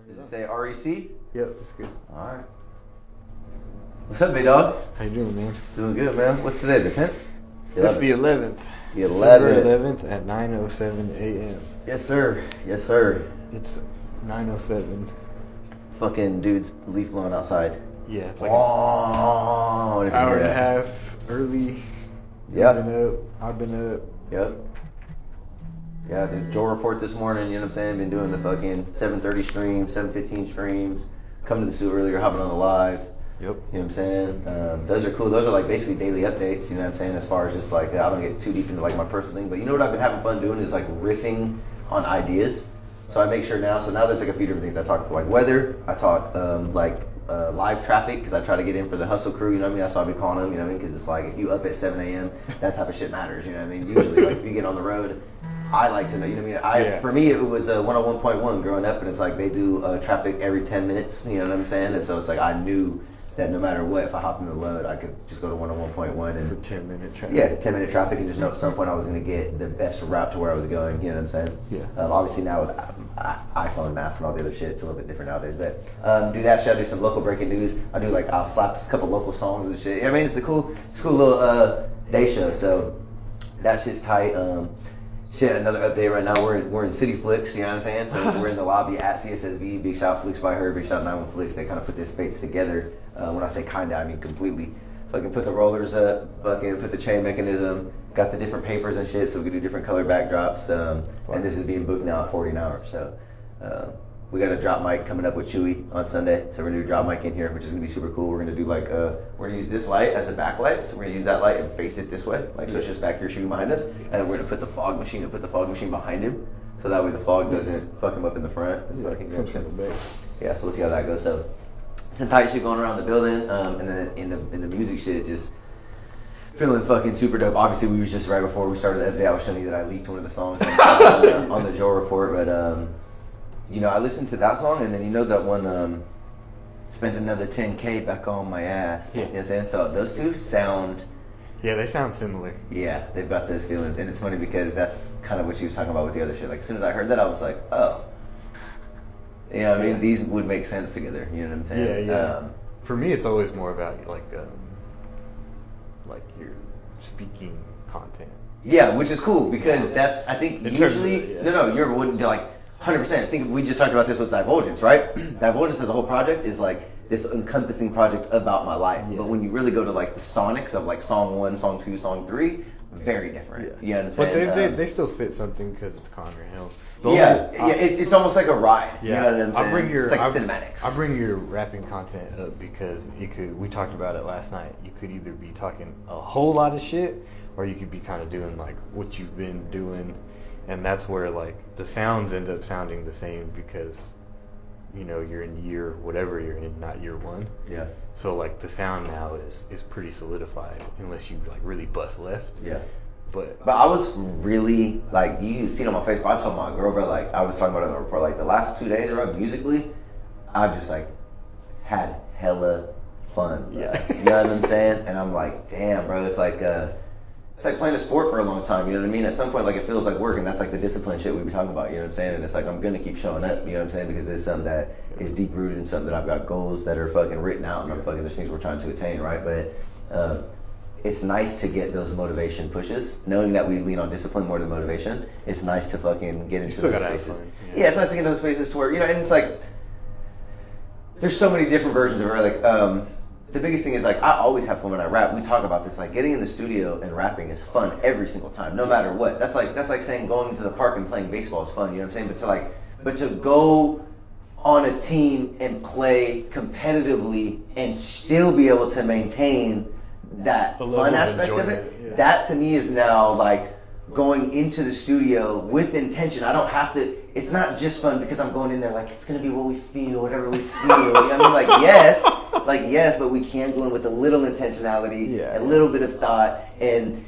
Did it say REC? Yep, it's good. All right. What's up, big dog? How you doing, man? Doing good, man. What's today, the 10th? It's the 11th. The 11th. December 11th at 9:07 a.m. Yes, sir. Yes, sir. It's 9:07. Fucking dude's leaf blowing outside. Yeah, it's like oh, an hour and a half early. Yeah. I've been up. Yep. Yeah, the Joel Report this morning, you know what I'm saying? Been doing the fucking 7:30 streams, 7:15 streams, coming to the suit earlier, hopping on the live. Yep. You know what I'm saying? Those are cool. Those are like basically daily updates, you know what I'm saying? As far as just like, I don't get too deep into like my personal thing, but you know what I've been having fun doing is like riffing on ideas. So I make sure now, there's like a few different things. I talk like weather, I talk live traffic, because I try to get in for the hustle crew, you know what I mean? That's what I be calling them, you know what I mean? Because it's like, if you up at 7 a.m., that type of shit matters, you know what I mean? Usually, like if you get on the road, I like to know, you know what I mean? For me, it was 101.1 growing up, and it's like they do traffic every 10 minutes, you know what I'm saying? And so it's like I knew that no matter what, if I hopped in the load, I could just go to 101.1 and For 10-minute traffic. Yeah, 10-minute traffic, and just know at some point I was going to get the best route to where I was going, you know what I'm saying? Yeah. Obviously now with iPhone maps and all the other shit, it's a little bit different nowadays, but do that shit. I do some local breaking news. I'll slap a couple local songs and shit. I mean, it's a cool little day show, so that shit's tight. Shit, another update right now. We're in City Flicks, you know what I'm saying? So we're in the lobby at CSSB. Big shout out Flicks by her, big shout out 91 Flicks. They kind of put this space together. When I say kinda, I mean completely. Fucking put the rollers up, fucking put the chain mechanism, got the different papers and shit, so we could do different color backdrops. And this is being booked now at 40 an hour. So we got a drop mic coming up with Chewy on Sunday. So we're gonna do a drop mic in here, which is gonna be super cool. We're gonna do like we're gonna use this light as a backlight. So we're gonna use that light and face it this way, like so it's just back here shooting behind us. And we're gonna put the fog machine behind him, so that way the fog doesn't fuck him up in the front. Comes from the back. Yeah, so we'll see how that goes. So some tight shit going around the building, and then in the music shit, just feeling fucking super dope. Obviously, we was just right before we started that day, I was showing you that I leaked one of the songs on the Joel Report, but you know, I listened to that song, and then you know that one, spent another 10K back on my ass. Yeah. You know what I'm saying? So those two sound, Yeah, they sound similar. yeah, they've got those feelings, and it's funny because that's kind of what she was talking about with the other shit. Like as soon as I heard that, I was like, oh. You know what I mean? These would make sense together. You know what I'm saying? Yeah. For me, it's always more about like your speaking content. Yeah, which is cool because that's, I think, In terms of usually, it, yeah. no, you're wouldn't like 100%. I think we just talked about this with Divulgence, right? Divulgence as a whole project is like this encompassing project about my life. Yeah. But when you really go to like the sonics of like song 1, song 2, song 3, very different. Yeah. You know what I'm saying? But they still fit something because it's Conner Hill. It's almost like a ride. Yeah, You know what I'm saying? It's like cinematics. I bring your rapping content up because we talked about it last night. You could either be talking a whole lot of shit, or you could be kind of doing like what you've been doing, and that's where like the sounds end up sounding the same because, you know, you're in year whatever you're in, not year one. Yeah. So like the sound now is pretty solidified unless you like really bust left. Yeah. But I was really, like, you can see it on my face, but I told my girl, bro, like, I was talking about it in the report, like, the last 2 days, bro, musically, I've just, like, had hella fun, bro. Yeah. You know what I'm saying? And I'm like, damn, bro, it's like playing a sport for a long time, you know what I mean? At some point, like, it feels like work, and that's, like, the discipline shit we be talking about, you know what I'm saying? And it's like, I'm gonna keep showing up, you know what I'm saying? Because there's something that is deep-rooted and something that I've got goals that are fucking written out, and there's things we're trying to attain, right? But, it's nice to get those motivation pushes, knowing that we lean on discipline more than motivation. It's nice to fucking get into those spaces. Yeah, it's nice to get into those spaces to where, you know, and it's like, there's so many different versions of it. Like, the biggest thing is like, I always have fun when I rap. We talk about this, like getting in the studio and rapping is fun every single time, no matter what. That's like saying going to the park and playing baseball is fun, you know what I'm saying? But to go on a team and play competitively and still be able to maintain that fun aspect of it, yeah. That to me is now like going into the studio with intention. I don't have to, it's not just fun because I'm going in there like it's gonna be what we feel, whatever we feel. You know what I mean? Like yes, but we can go in with a little intentionality, a little bit of thought, and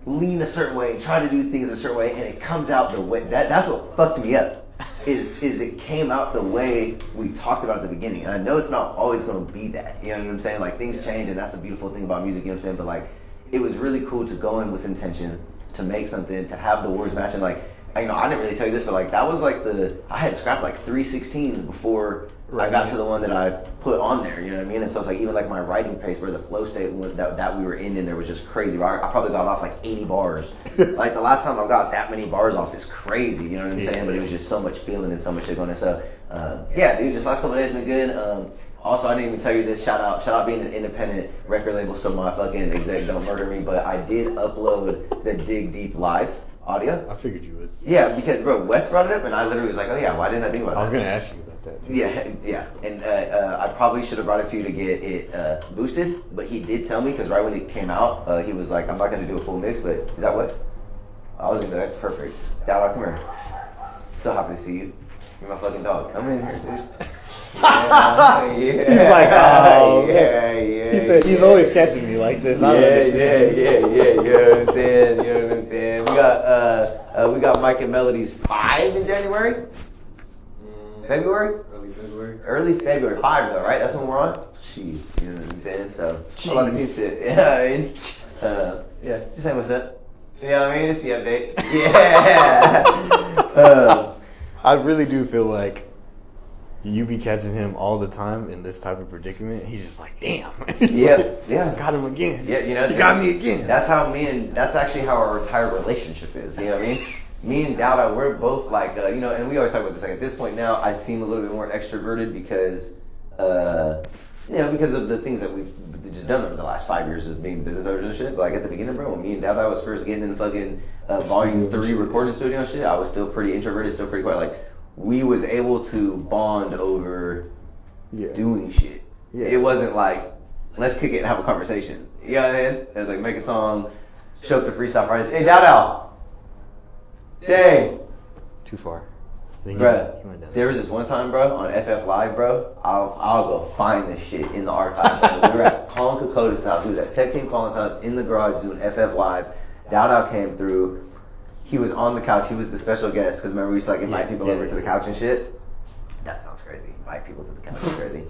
lean a certain way, try to do things a certain way, and it comes out the way that's what fucked me up. Is it came out the way we talked about at the beginning. And I know it's not always going to be that. You know what I'm saying? Like, things change, and that's a beautiful thing about music, you know what I'm saying? But, like, it was really cool to go in with intention, to make something, to have the words match. And, like, I know I didn't really tell you this, but like that was like I had scrapped like 3 16s before I got to the one that I put on there. You know what I mean? And so it's like even like my writing pace, where the flow state that we were in there was just crazy. I probably got off like 80 bars. Like the last time I got that many bars off is crazy. You know what I'm saying? But it was just so much feeling and so much shit going on. So yeah, dude, just last couple of days been good. Also, I didn't even tell you this. Shout out being an independent record label, so my fucking exec don't murder me. But I did upload the Dig Deep live audio. I figured you would. Yeah, because bro, Wes brought it up, and I literally was like, oh yeah, why didn't I think about that? I was gonna ask you about that too. Yeah, and I probably should have brought it to you to get it boosted, but he did tell me, because right when it came out, he was like, I'm not gonna do a full mix, but is that Wes? I was gonna be like, that's perfect. Dad, come here. So happy to see you. You're my fucking dog. Come in here, dude. Yeah. He's like, oh, yeah. He said he's always catching me like this. I don't understand. Yeah. You know what I'm saying? We got Mike and Melody's 5 in January. February? Early February. 5 though, right? That's when we're on. Jeez, you know what I'm saying? So a lot of deep shit. Yeah, yeah. Just saying what's up. You know what I mean? It's the update. Yeah. I really do feel like you be catching him all the time in this type of predicament. He's just like, damn. Yeah. Got him again. Yeah, you know. He got me again. That's actually how our entire relationship is. You know what I mean? Me and Dowda, we're both like, you know, and we always talk about this. Like at this point now, I seem a little bit more extroverted because, because of the things that we've just done over the last 5 years of being business owners and shit. But like at the beginning, bro, when me and Dowda was first getting in the fucking Volume 3 recording studio and shit, I was still pretty introverted, still pretty quiet. Like we was able to bond over doing shit. Yeah. It wasn't like, let's kick it and have a conversation. You know what I mean? It was like, make a song, show up to Freestyle Fridays. Hey, Dowda! Dang. Too far. Bruh, there was this one time, bro, on FF Live, bro. I'll go find this shit in the archive. Bro. We were at Colin Kokoda's house. We was at Tech Team Colin's house in the garage doing FF Live. Dowda came through. He was on the couch. He was the special guest, because remember we used to like invite people over to the couch and shit. That sounds crazy. Invite people to the couch is crazy.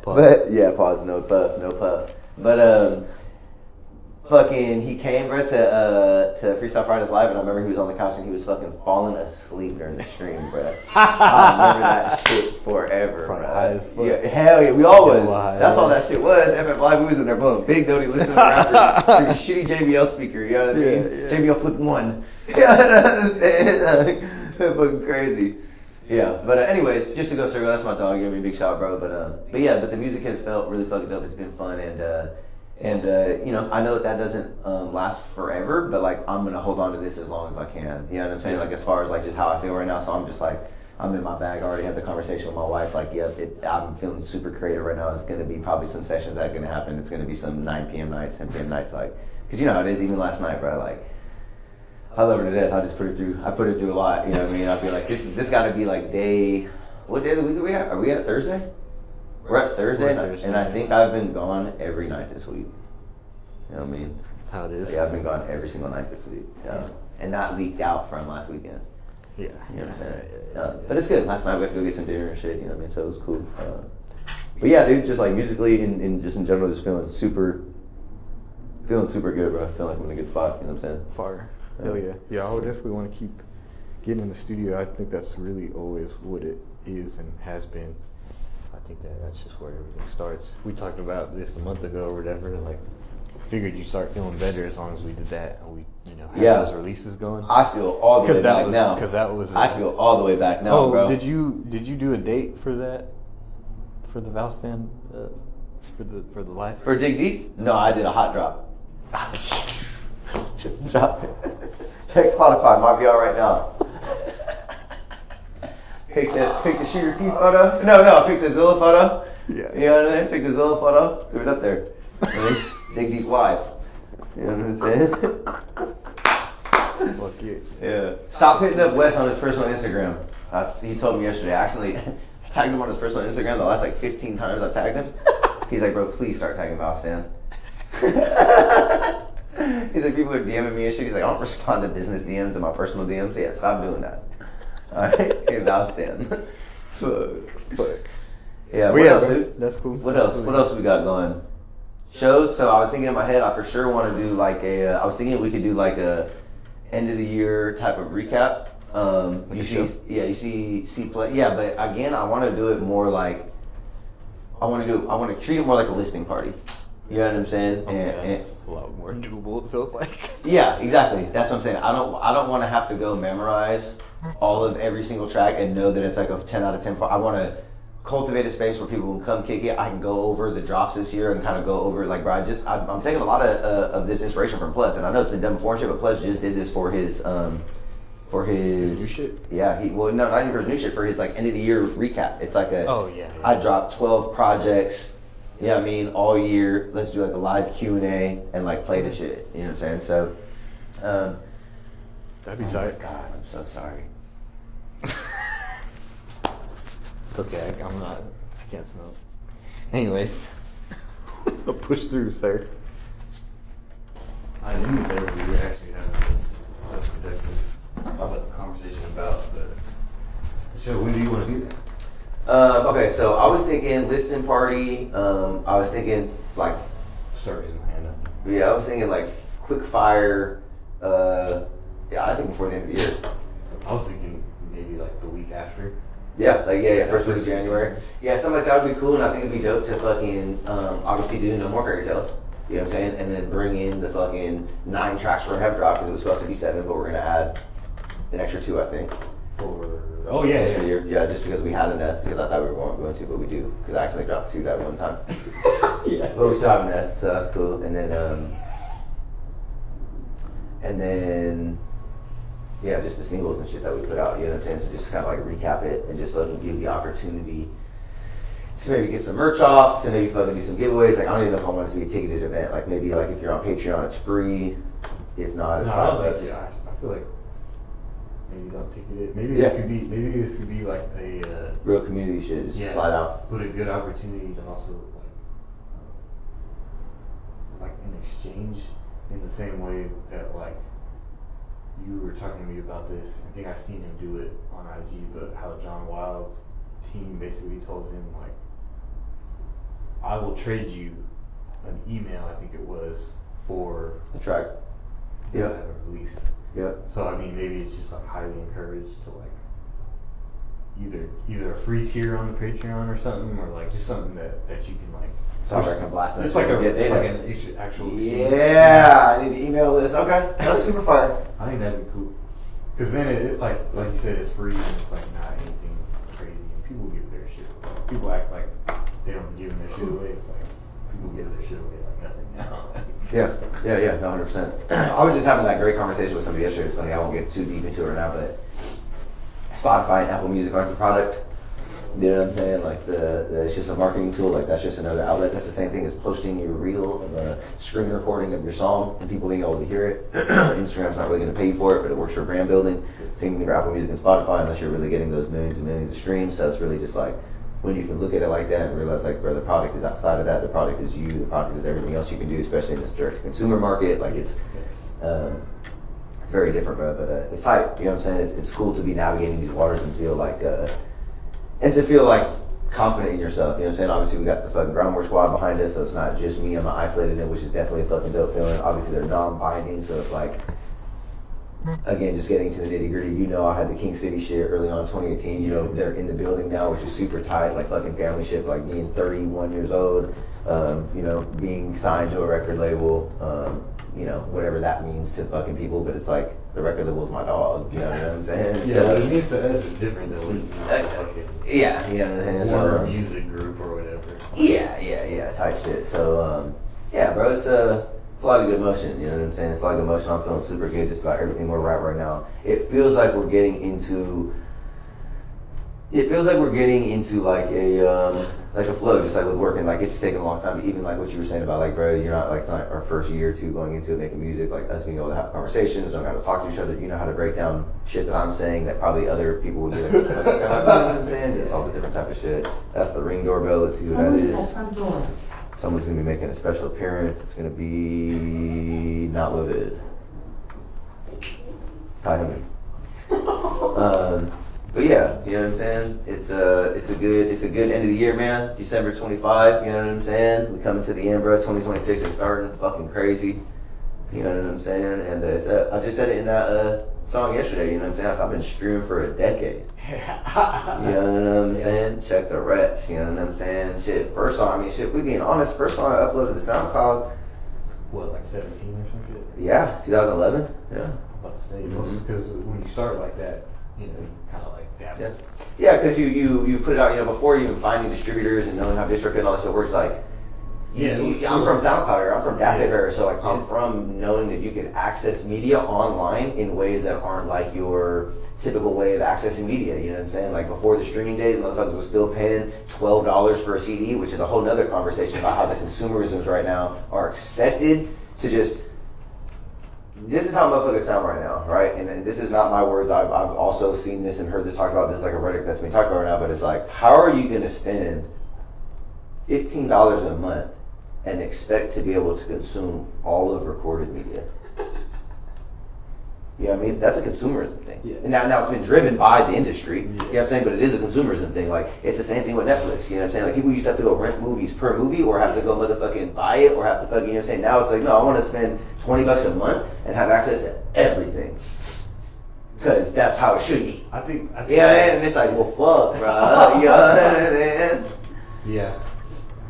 But yeah, pause. No puff. But fucking, he came, bro, to Freestyle Fridays Live, and I remember he was on the couch and he was fucking falling asleep during the stream, bro. I remember that shit forever, bro. Yeah, hell yeah, we all was. That's all that shit was. FF Live, we was in there, boom. Big Doty listening to rappers through a shitty JBL speaker, you know what I mean? Yeah. JBL Flip 1. You know what I'm saying? Fucking crazy. Yeah, but anyways, just to go circle, that's my dog. Give me a big shout, bro. But the music has felt really fucking dope. It's been fun, and you know, I know that doesn't last forever, but like I'm gonna hold on to this as long as I can. You know what I'm saying? Like as far as like just how I feel right now, so I'm just like, I'm in my bag. I already had the conversation with my wife. Like, I'm feeling super creative right now. It's gonna be probably some sessions that are gonna happen. It's gonna be some 9 p.m. nights, 10 p.m. nights, like, cause you know how it is. Even last night, bro, like, I love her to death. I just put her through. I put her through a lot. You know what I mean? I'd be like, this got to be like what day of the week are we at? Are we at Thursday? We're at Thursday, and I think I've been gone every night this week. You know what I mean? That's how it is. Yeah, I've been gone every single night this week. Yeah. And not leaked out from last weekend. Yeah. You know what I'm saying? But it's good. Last night we got to go get some dinner and shit, you know what I mean? So it was cool. But yeah, dude, just like musically and just in general, just feeling super good, bro. Feeling like I'm in a good spot, you know what I'm saying? Fire. Hell yeah. Yeah, I would definitely want to keep getting in the studio. I think that's really always what it is and has been. I think that's just where everything starts. We talked about this a month ago or whatever, and like figured you'd start feeling better as long as we did that and we, you know, had those releases going. I feel all the way back now. Because that was I feel all the way back now, bro. Did you do a date for that? For the Valstan? For the live? For Dig Deep? No, I did a hot drop. Drop it. Check Spotify, might be all right now. Pick the Shooter P photo. No, pick the Zilla photo. Yeah. You know what I mean? Pick the Zilla photo. Threw it up there. Dig Deep Live. You know what I'm saying? Fuck it. Yeah. Stop hitting up Wes on his personal Instagram. He told me yesterday. I actually tagged him on his personal Instagram the last like 15 times I've tagged him. He's like, bro, please start tagging Valstan. He's like, people are DMing me and shit. He's like, I don't respond to business DMs and my personal DMs. Yeah, stop doing that. Alright? Hey, Valstan. Fuck. Yeah, what else, dude? That's cool. What else? What else we got going? Shows. So I was thinking in my head, I for sure want to do like I was thinking we could do like an end of the year type of recap. Like You see play. Yeah, but again, I want to do it more like I want to treat it more like a listening party. You know what I'm saying? That's a lot more doable. It feels like. Yeah, exactly. That's what I'm saying. I don't want to have to go memorize all of every single track and know that it's like a 10 out of 10. I want to cultivate a space where people can come kick it. I can go over the drops this year and kind of go over like, bro. I'm taking a lot of this inspiration from Plus, and I know it's been done before and shit, but Plus just did this for his New shit? Yeah, not even for his new shit, for his like end of the year recap. It's like yeah. I dropped 12 projects. You know what I mean? All year. Let's do like a live Q&A and like play the shit. You know what I'm saying? So, That'd be oh tight. my God, I'm so sorry. It's okay. I'm not. I can't smoke. Anyways, I'll push through, sir. I knew that we were actually having a productive conversation about the show. When do you want to do that? Okay, so I was thinking listening party. I was thinking like, Start raising my hand up. yeah, I was thinking like quick fire. Yeah, I think before the end of the year. I was thinking maybe like the week after. Yeah, first week of January. Yeah, something like that would be cool, and I think it'd be dope to fucking obviously do No More Fairy Tales. You know what I'm saying? And then bring in the fucking 9 tracks we're gonna have dropped because it was supposed to be 7, but we're gonna add an extra 2, I think. Just for the year. Yeah, just because we had enough, because I thought we weren't going to, but we do. Because I actually dropped 2 that one time. Yeah. But we still have enough, so that's cool. And then, yeah, just the singles and shit that we put out, you know what I'm saying? So just kind of like recap it and just fucking give the opportunity to maybe get some merch off, to maybe fucking do some giveaways. Like, I don't even know if I want it to be a ticketed event. Like, maybe like if you're on Patreon, it's free. If not, it's $5. Yeah, I feel like maybe don't ticket it. Maybe this could be like a Real community shit, just slide out. But a good opportunity to also like an exchange in the same way that like you were talking to me about this. I think I've seen him do it on IG, but how John Wild's team basically told him like, I will trade you an email, I think it was, for The track. that I haven't released. Yep. So I mean, maybe it's just like highly encouraged to like either a free tier on the Patreon or something, or like just something that you can like. So I can blast It's that like shit and get an data. actual. Exchange. Yeah, I need to email this. Okay, that's super fire. I think that'd be cool. Cause then it's like you said, it's free and it's like not anything crazy, and people give their shit away. People act like they don't give their shit away. It's like people give their shit away like nothing now. Yeah, no, 100%. I was just having that great conversation with somebody yesterday. It's funny, I won't get too deep into it right now, but Spotify and Apple Music aren't the product. You know what I'm saying? Like it's just a marketing tool. Like that's just another outlet. That's the same thing as posting your reel of a screen recording of your song and people being able to hear it. Instagram's not really going to pay you for it, but it works for brand building. Same thing for Apple Music and Spotify, unless you're really getting those millions and millions of streams. So it's really just like when you can look at it like that and realize like, bro, the product is outside of that. The product is you. The product is everything else you can do, especially in this direct-to-consumer market. Like it's very different, bro. But it's tight. You know what I'm saying? It's cool to be navigating these waters and feel like. And to feel like confident in yourself, you know what I'm saying? Obviously, we got the fucking Groundwork Squad behind us, so it's not just me. I'm not isolated in it, which is definitely a fucking dope feeling. Obviously, they're non-binding, so it's like, again, just getting to the nitty gritty. You know, I had the King City shit early on 2018. You know, they're in the building now, which is super tight, like fucking family shit, like being 31 years old, you know, being signed to a record label, you know, whatever that means to fucking people, but it's like, the record label's my dog, you know what I'm saying? Yeah, but it means to us it's different than when you fucking yeah, you know what I'm saying? or a music group or whatever. Yeah, type shit. So, yeah, bro, it's a lot of good motion, you know what I'm saying? It's a lot of good motion. I'm feeling super good just about everything we're at right now. It feels like we're getting into like a flow, just like with working. Like it's taken a long time, even like what you were saying about like, bro, you're not like, it's not our first year or two going into it making music, like us being able to have conversations, knowing how to talk to each other, you know how to break down shit that I'm saying that probably other people would be like, you know what I'm saying? Just all the different type of shit. That's the Ring doorbell. Let's see who that is. Someone's gonna be making a special appearance. It's gonna be not loaded. It's Ty Hemming. But yeah, you know what I'm saying? It's a good end of the year, man. December 25, you know what I'm saying? We coming to the end, bro. 2026 is starting fucking crazy. You know what I'm saying? And I just said it in that song yesterday. You know what I'm saying? I've been streaming for a decade. You know what I'm saying? Check the reps. You know what I'm saying? Shit, first song. I mean, shit. If we being honest, first song I uploaded to SoundCloud. What, like 17 or some shit? Yeah, 2011. Yeah. I'm about to say because when you start like that, you know, you kind of like dabble. Yeah. Yeah, because you put it out. You know, before even finding distributors and knowing how DistroKid and all that shit works, like. Yeah, I'm from SoundCloud era. I'm from DatPiff era, so like I'm Yeah. from knowing that you can access media online in ways that aren't like your typical way of accessing media. You know what I'm saying? Like before the streaming days, motherfuckers was still paying $12 for a CD, which is a whole nother conversation about how the consumerisms right now are expected to just. This is how motherfuckers sound right now, right? And this is not my words. I've also seen this and heard this talked about. This is like a rhetoric that's being talked about right now. But it's like, how are you gonna spend $15 a month and expect to be able to consume all of recorded media? You know what I mean? That's a consumerism thing. Yeah. And now it's been driven by the industry. Yeah. You know what I'm saying? But it is a consumerism thing. Like, it's the same thing with Netflix. You know what I'm saying? Like, people used to have to go rent movies per movie or have to go motherfucking buy it or have to fucking, you know what I'm saying? Now it's like, no, I want to spend $20 a month and have access to everything. Because that's how it should be. I think Yeah, and it's like, well, fuck, bro. You know what I'm saying? Yeah.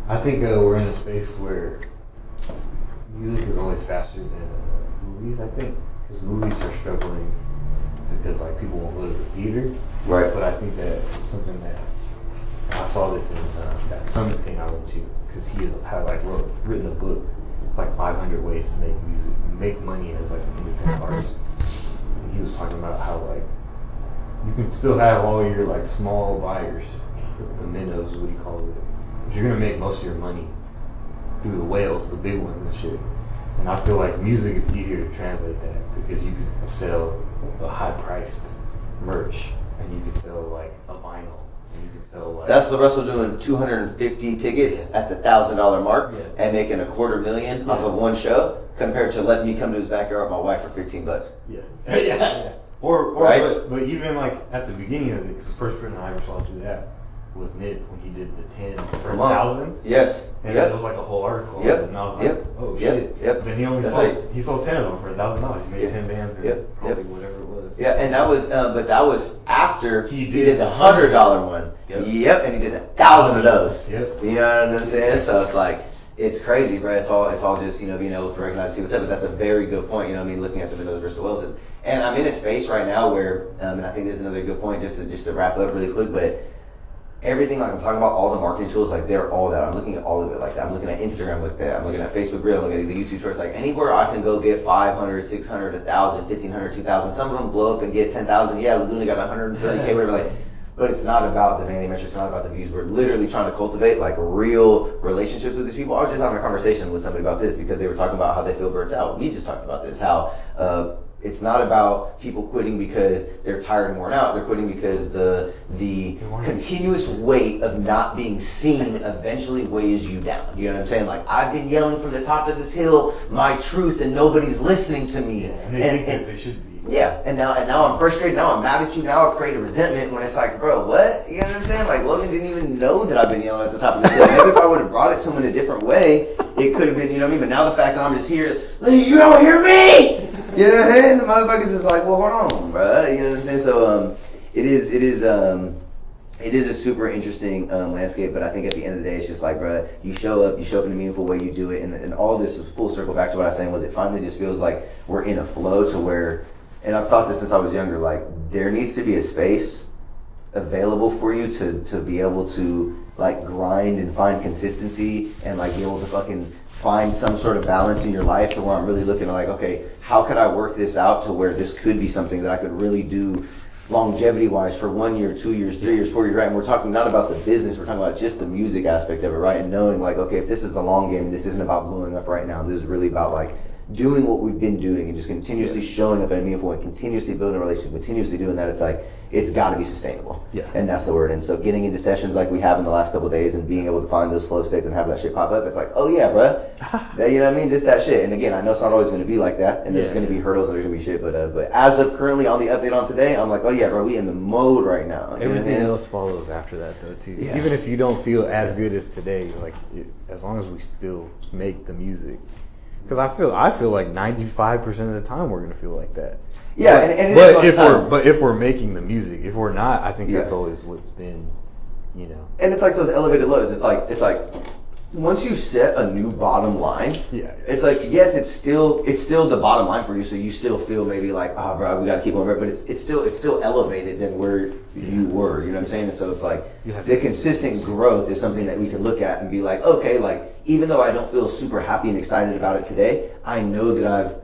I think we're in a space where music is always faster than movies, I think. Because movies are struggling because like people won't go to the theater. Right. But I think that something that I saw this in that summit thing I went to because he had like written a book. It's like 500 ways to make music, make money as like an independent artist. And he was talking about how like you can still have all your like small buyers, the minnows, what he calls it. But you're gonna make most of your money through the whales, the big ones and shit. And I feel like music is easier to translate that because you can sell a high-priced merch and you can sell like a vinyl and you can sell like. That's the Russell doing 250 tickets at the $1,000 mark and making $250,000 off of one show compared to letting me come to his backyard with my wife for $15. Yeah. Yeah. Or Right? but even like at the beginning of it, because the first person I ever saw do that was Nip when he did the 10 for Come on. 1,000. Yes. And Yep. it was like a whole article. Yep. And I was like, Yep. oh Yep. shit. Yep. Then he only That's sold right. he sold 10 of them for $1,000. He made Yep. 10 bands and Yep. probably Yep. whatever it was. Yeah, and that was, but that was after He he did did the $100 one. Yep. And he did 1,000 of those. Yep. You know what I'm saying? So it's like, it's crazy, bro. It's all just, you know, being able to recognize, see what's up. But that's a very good point, you know what I mean, looking at the Minnows versus the Whales. And I'm in a space right now where, and I think this is another good point, just to wrap up really quick, but everything, like I'm talking about all the marketing tools, like they're all that. I'm looking at all of it like that. I'm looking at Instagram like that. I'm looking at Facebook Reel, I'm looking at the YouTube Shorts. Like anywhere I can go get 500, 600, 1,000, 1,500, 2,000. Some of them blow up and get 10,000. Yeah, Laguna got 130K, whatever. Like, but it's not about the vanity metrics. It's not about the views. We're literally trying to cultivate like real relationships with these people. I was just having a conversation with somebody about this because they were talking about how they feel burnt out. We just talked about this, how it's not about people quitting because they're tired and worn out. They're quitting because the continuous weight of not being seen eventually weighs you down. You know what I'm saying? Like, I've been yelling from the top of this hill my truth and nobody's listening to me. Yeah, and they think that they should be. Yeah, and now I'm frustrated. Now I'm mad at you. Now I've created resentment when it's like, bro, what? You know what I'm saying? Like, Logan didn't even know that I've been yelling at the top of the hill. Maybe if I would have brought it to him in a different way, it could have been, you know what I mean? But now the fact that I'm just here, you don't hear me! You know what I mean? The motherfuckers is like, well, hold on, bro. You know what I'm saying? So it is a super interesting landscape, but I think at the end of the day, it's just like, bro, you show up in a meaningful way, you do it, and all this is full circle back to what I was saying, was it finally just feels like we're in a flow to where, and I've thought this since I was younger, like, there needs to be a space available for you to be able to, like, grind and find consistency and, like, be able to fucking find some sort of balance in your life to where I'm really looking at, like, okay, how could I work this out to where this could be something that I could really do longevity-wise for 1 year, 2 years, 3 years, 4 years, right? And we're talking not about the business, we're talking about just the music aspect of it, right? And knowing, like, okay, if this is the long game, this isn't about blowing up right now, this is really about, like, doing what we've been doing and just continuously showing up in a meaningful way, continuously building a relationship, continuously doing that. It's like, it's got to be sustainable. Yeah. And that's the word. And so getting into sessions like we have in the last couple of days and being able to find those flow states and have that shit pop up, it's like, oh yeah, bruh. You know what I mean? That shit. And again, I know it's not always going to be like that, and there's going to be hurdles and there's going to be shit, but as of currently on the update on today, I'm like, oh yeah, bro, we in the mode right now. You know Everything what I mean? else follows after that, though, too. Yeah. Even if you don't feel as good as today, like, as long as we still make the music, Because I feel like 95% of the time we're gonna feel like that. Yeah, and if we're making the music, if we're not, I think that's always what's been, you know. And it's like those elevated lows. It's like once you set a new bottom line, it's like, yes, it's still the bottom line for you. So you still feel maybe like, oh, bro, we got to keep on, but it's still elevated than where you were. You know what I'm saying? And so it's like the consistent growth is something that we can look at and be like, okay, like even though I don't feel super happy and excited about it today, I know that I've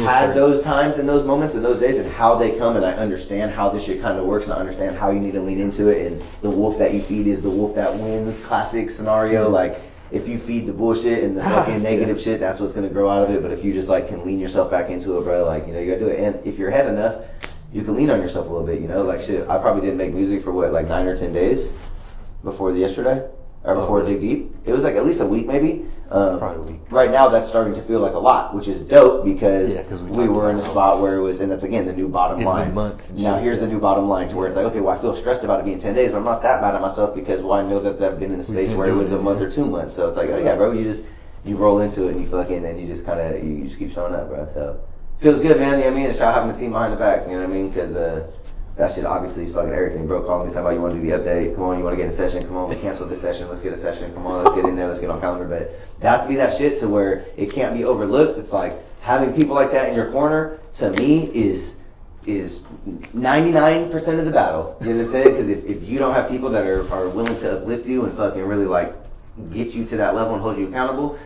had those times and those moments and those days and how they come, and I understand how this shit kind of works, and I understand how you need to lean into it, and the wolf that you feed is the wolf that wins classic scenario. Like if you feed the bullshit and the fucking negative shit, that's what's going to grow out of it. But if you just like can lean yourself back into it, bro, like, you know, you got to do it. And if you're ahead enough, you can lean on yourself a little bit, you know, like shit. I probably didn't make music for what, like 9 or 10 days before yesterday. Or before Dig Deep. It was like at least a week maybe. Probably a week. Right now that's starting to feel like a lot, which is dope because we were in a spot where it was, and that's again the new bottom line. Now here's the new bottom line to where it's like, okay, well I feel stressed about it being 10 days, but I'm not that mad at myself because, well, I know that I've been in a space where it was a month or 2 months. So it's like, oh yeah, bro, you roll into it and you fucking, and you just kind of, you just keep showing up, bro. So feels good, man. You know what I mean? It's shout having the team behind the back, you know what I mean? Because that shit obviously is fucking everything. Bro, call me, talking about you want to do the update. Come on, you want to get in a session. Come on, we canceled this session. Let's get a session. Come on, let's get in there. Let's get on calendar. But that has to be that shit to where it can't be overlooked. It's like having people like that in your corner, to me, is 99% of the battle. You know what I'm saying? Because if you don't have people that are willing to uplift you and fucking really like get you to that level and hold you accountable,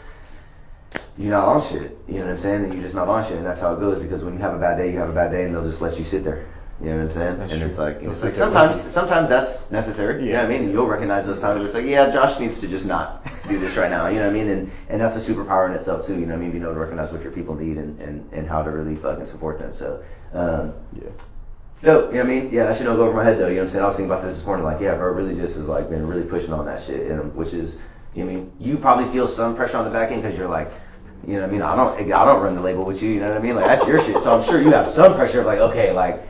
you're not on shit. You know what I'm saying? Then you're just not on shit. And that's how it goes, because when you have a bad day, you have a bad day, and they'll just let you sit there. You know what I'm saying? That's and true. It's like, sometimes that's necessary. You know what I mean? You'll recognize those times. It's like, yeah, Josh needs to just not do this right now. You know what I mean? And that's a superpower in itself too. You know what I mean? Being able to recognize what your people need and how to really fucking support them. So, So, you know what I mean? Yeah, that shit don't go over my head though. You know what I'm saying? I was thinking about this morning, like, yeah, bro, really just is like been really pushing on that shit, which is, you know what I mean? You probably feel some pressure on the back end because you're like, you know what I mean? I don't run the label with you. You know what I mean? Like, that's your shit. So I'm sure you have some pressure of like, okay, like,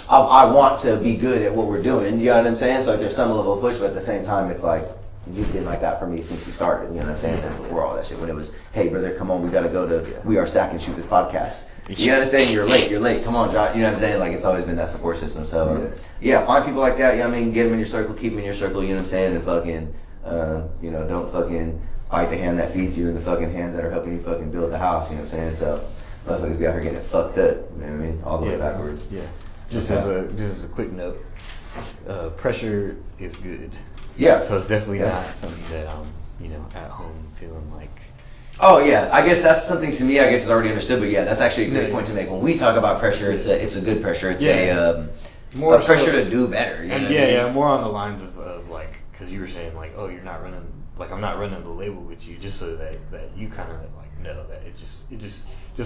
I want to be good at what we're doing, you know what I'm saying? So like there's some level of push, but at the same time, it's like, you've been like that for me since you started, you know what I'm saying? Since before all that shit, when it was, hey brother, come on, we gotta go to We Are Stack and shoot this podcast. You know what I'm saying? You're late, come on, Josh, you know what I'm saying? Like, it's always been that support system. So yeah, find people like that, you know what I mean? Get them in your circle, keep them in your circle, you know what I'm saying? And fucking, you know, don't fucking bite the hand that feeds you and the fucking hands that are helping you fucking build the house, you know what I'm saying? So motherfuckers be out here getting it fucked up, you know what I mean? All the way backwards. Yeah. Just as a quick note, pressure is good. Yeah. So it's definitely not something that I'm, you know, at home feeling like. Oh yeah, I guess that's something to me. I guess is already understood, but yeah, that's actually a good point to make. When we talk about pressure, it's a good pressure. It's more pressure to do better. You know what I mean? More on the lines of like, because you were saying like, oh, you're not running, like I'm not running the label with you, just so that you kind of like know that it just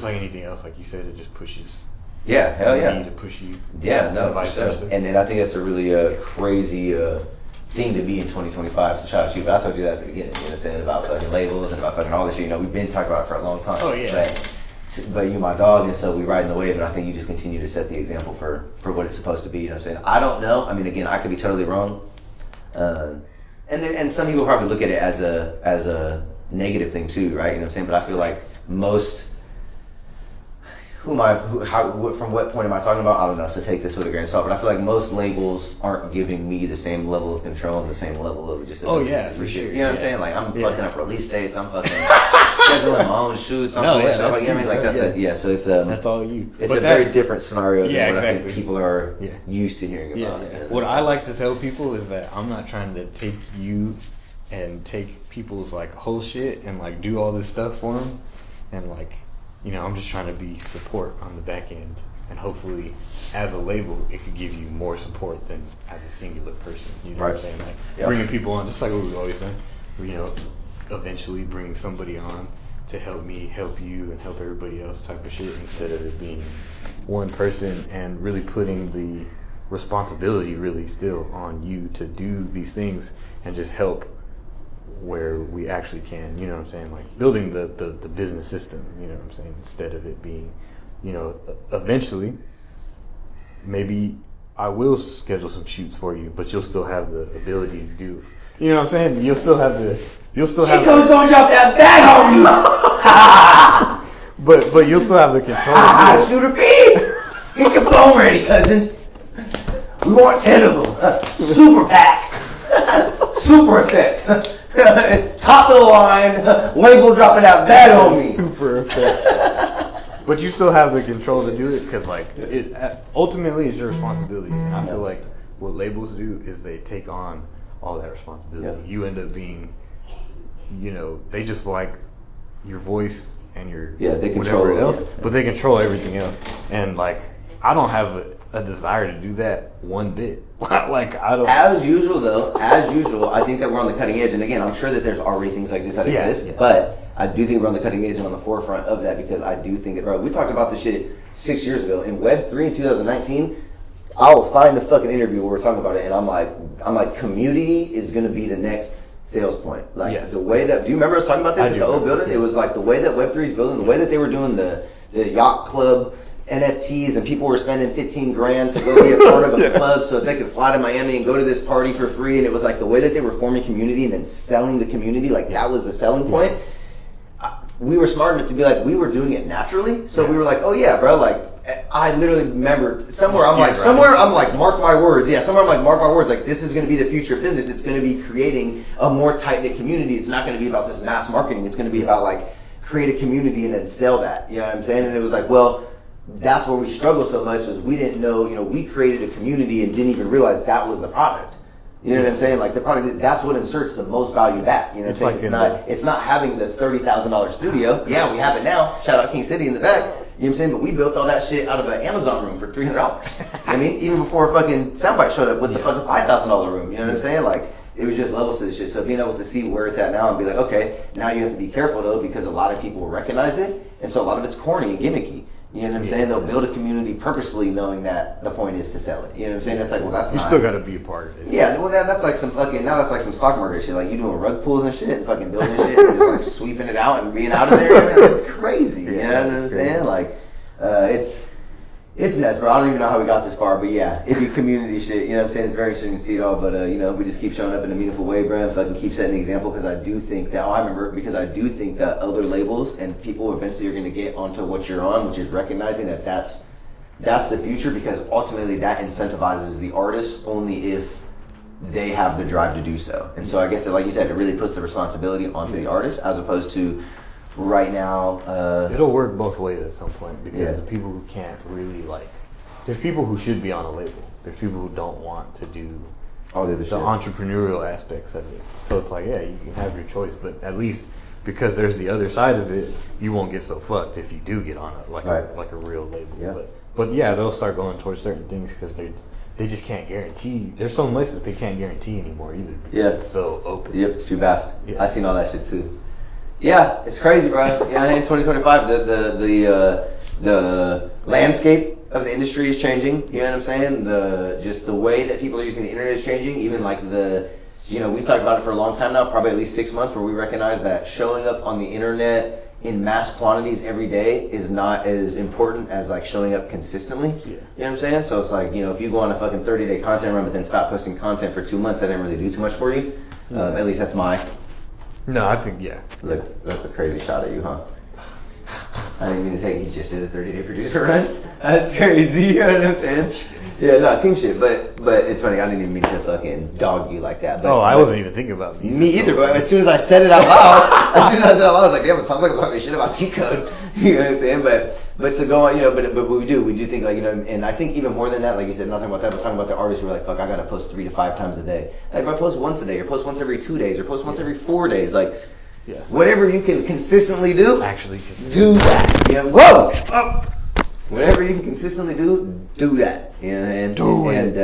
like anything else, like you said, it just pushes. Yeah, hell yeah. Me to push you. Yeah, no, for sure. And then I think that's a really crazy thing to be in 2025. So shout out to you. But I told you that at the beginning. You know what I'm saying? About fucking labels and about fucking all this shit. You know, we've been talking about it for a long time. Oh yeah. But you're my dog, and so we riding the wave. And I think you just continue to set the example for what it's supposed to be. You know what I'm saying? I don't know. I mean, again, I could be totally wrong. And some people probably look at it as a negative thing too, right? You know what I'm saying? But I feel like most. From what point am I talking about? I don't know, so take this with a grain of salt. But I feel like most labels aren't giving me the same level of control and the same level of just... Oh yeah, for sure. You know what I'm saying? Like, I'm fucking up release dates, I'm fucking scheduling my own shoots, I'm doing stuff like, you know what I mean? Like, so it's... that's all you. It's a very different scenario than what exactly. I think people are used to hearing about. Yeah. What I like to tell people is that I'm not trying to take you and take people's like whole shit and like do all this stuff for them and like... You know, I'm just trying to be support on the back end, and hopefully, as a label, it could give you more support than as a singular person. You know what I'm saying? Like bringing people on, just like what we've always done. You know, eventually bringing somebody on to help me, help you, and help everybody else, type of shit, instead of it being one person and really putting the responsibility really still on you to do these things and just help where we actually can, you know what I'm saying? Like building the business system, you know what I'm saying? Instead of it being, you know, eventually, maybe I will schedule some shoots for you, but you'll still have the ability to do, you know what I'm saying? You'll still have Chico's gonna drop that bag on you! But you'll still have the control. to do it. Shooter P! Get your phone ready, cousin. We want 10 of them. Super pack. Super effect. Top of the line. Label dropping out bad on me. Super effect. But you still have the control to do it because, like, it ultimately is your responsibility. And I feel like what labels do is they take on all that responsibility. Yeah. You end up being, they just like your voice and your they control whatever it, else, yeah. but they control everything else. And like, I don't have a desire to do that one bit. Like, I don't. As usual, I think that we're on the cutting edge. And again, I'm sure that there's already things like this that Yeah, exist, yeah. but I do think we're on the cutting edge and on the forefront of that because I do think that, bro, we talked about this shit 6 years ago. In Web3 in 2019, I'll find the fucking interview where we're talking about it, and I'm like, community is going to be the next sales point. Like, Yeah. the way that, do you remember us talking about this I in do the old remember, building? yeah. It was like the way that Web3 is building, the way that they were doing the yacht club NFTs, and people were spending 15 grand to go be a part of a club so that they could fly to Miami and go to this party for free. And it was like the way that they were forming community and then selling the community, like that was the selling point. We were smart enough to be like, we were doing it naturally. So we were like, oh yeah, bro, like, I literally remember somewhere I'm like, mark my words. Yeah, somewhere I'm like, mark my words. Like, this is going to be the future of business. It's going to be creating a more tight-knit community. It's not going to be about this mass marketing. It's going to be about, like, create a community and then sell that. You know what I'm saying? And it was like, well, that's where we struggle so much was we didn't know, we created a community and didn't even realize that was the product. You know what I'm saying? Like, the product, that's what inserts the most value back. You know what I'm saying? It's not having the $30,000 studio. Yeah, we have it now. Shout out King City in the back. You know what I'm saying? But we built all that shit out of an Amazon room for $300. You know what I mean? Even before fucking Soundbite showed up with the fucking $5,000 room. You know what I'm saying? Like, it was just levels to this shit. So being able to see where it's at now and be like, okay, now you have to be careful though because a lot of people will recognize it. And so a lot of it's corny and gimmicky. You know what I'm saying? They'll build a community purposefully knowing that the point is to sell it. You know what I'm saying? That's like, well, that's You not... still got to be a part of it. Yeah, well, that's like some fucking... Now that's like some stock market shit. Like, you doing rug pulls and shit and fucking building shit and just like sweeping it out and being out of there. It's crazy. You know what I'm saying? Like, it's nuts, bro. I don't even know how we got this far, but yeah, it'd be community shit. You know what I'm saying? It's very interesting to see it all, but we just keep showing up in a meaningful way, bro, and fucking keep setting the example because I do think that other labels and people eventually are going to get onto what you're on, which is recognizing that that's the future because ultimately that incentivizes the artist only if they have the drive to do so. And so I guess, like you said, it really puts the responsibility onto the artist as opposed to right now. It'll work both ways at some point because Yeah. the people who can't really there's people who should be on a label. There's people who don't want to do all the other the shit. entrepreneurial aspects of it. So it's like, yeah, you can have your choice, but at least because there's the other side of it, you won't get so fucked if you do get on a real label. Yeah. But yeah, they'll start going towards certain things because they just can't guarantee. There's some lists that they can't guarantee anymore either. Yeah. It's so open. Yep, it's too vast. Yeah. I seen all that shit too. Yeah, it's crazy, bro. Yeah, in 2025, the landscape of the industry is changing. You know what I'm saying? The way that people are using the internet is changing. Even like we've talked about it for a long time now, probably at least 6 months, where we recognize that showing up on the internet in mass quantities every day is not as important as like showing up consistently. Yeah. You know what I'm saying? So it's like, if you go on a fucking 30-day content run but then stop posting content for 2 months, that didn't really do too much for you. At least that's my... No, I think, yeah. Look, that's a crazy shot at you, huh? I didn't mean to take you just did a 30-day producer run. That's crazy, you know what I'm saying? Yeah, no, team shit, but it's funny, I didn't even mean to fucking dog you like that. But, I wasn't even thinking about me either, but as soon as I said it out loud, I was like, damn, it sounds like I'm talking shit about G-Code. You know what I'm saying? But to go on, but what we do think like, and I think even more than that, like you said, not talking about that, but talking about the artists who are like, fuck, I gotta post 3 to 5 times a day. Like, bro, post once a day, or post once every 2 days, or post once every 4 days. Like, whatever you can consistently do, Actually, do that. You know, whoa! Oh. Whatever you can consistently do that. You know, and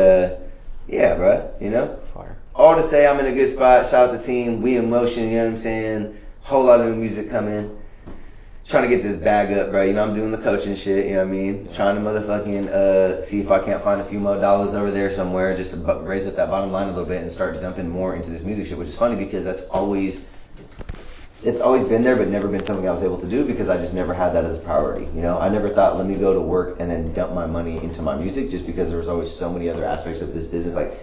yeah, bro, Fire. all to say I'm in a good spot. Shout out to team. We in motion, you know what I'm saying? Whole lot of new music coming. Trying to get this bag up, bro. I'm doing the coaching shit, you know what I mean? Yeah. Trying to motherfucking see if I can't find a few more dollars over there somewhere just to raise up that bottom line a little bit and start dumping more into this music shit, which is funny because it's always been there but never been something I was able to do because I just never had that as a priority, I never thought, let me go to work and then dump my money into my music just because there was always so many other aspects of this business. Like,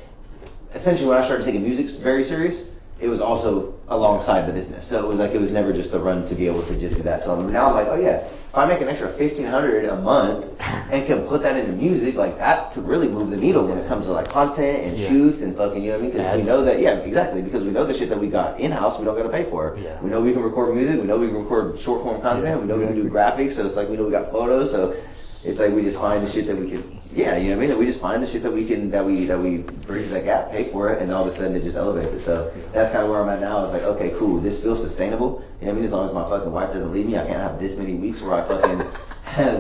essentially when I started taking music very serious, it was also alongside the business. So it was never just the run to be able to just do that. So now I'm like, oh yeah, if I make an extra $1,500 a month and can put that into music, like that could really move the needle when it comes to like content and shoots and fucking, you know what I mean? Because we know that, exactly. Because we know the shit that we got in house, we don't got to pay for. Yeah. We know we can record music. We know we can record short form content. We know we can do graphics. So it's like we know we got photos. So it's like we just find the shit that we can. Yeah, you know what I mean? We just find the shit that we can, that we bridge that gap, pay for it, and all of a sudden it just elevates it. So that's kind of where I'm at now. It's like, okay, cool, this feels sustainable. You know what I mean? As long as my fucking wife doesn't leave me, I can't have this many weeks where I fucking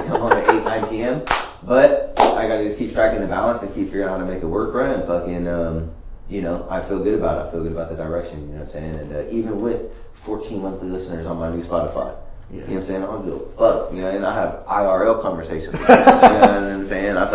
come home at 8, 9 p.m. But I gotta just keep tracking the balance and keep figuring out how to make it work, bro. And fucking, you know, I feel good about it. I feel good about the direction, you know what I'm saying? And even with 14 monthly listeners on my new Spotify, you know what I'm saying? I don't give a fuck, you know, and I have IRL conversations. You know what I'm saying? I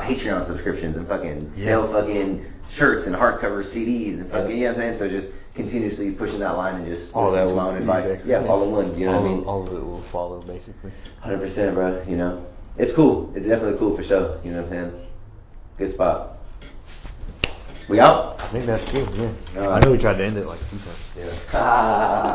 Patreon subscriptions and fucking sell fucking shirts and hardcover CDs and fucking, you know what I'm saying? So just continuously pushing that line and just listening to my own advice. Exactly. Yeah, all in one, you know what I mean? All of it will follow, basically. 100%, bro, you know? It's cool. It's definitely cool for sure, you know what I'm saying? Good spot. We out? I think that's good, yeah. All right. I know we tried to end it like 2 times. Yeah.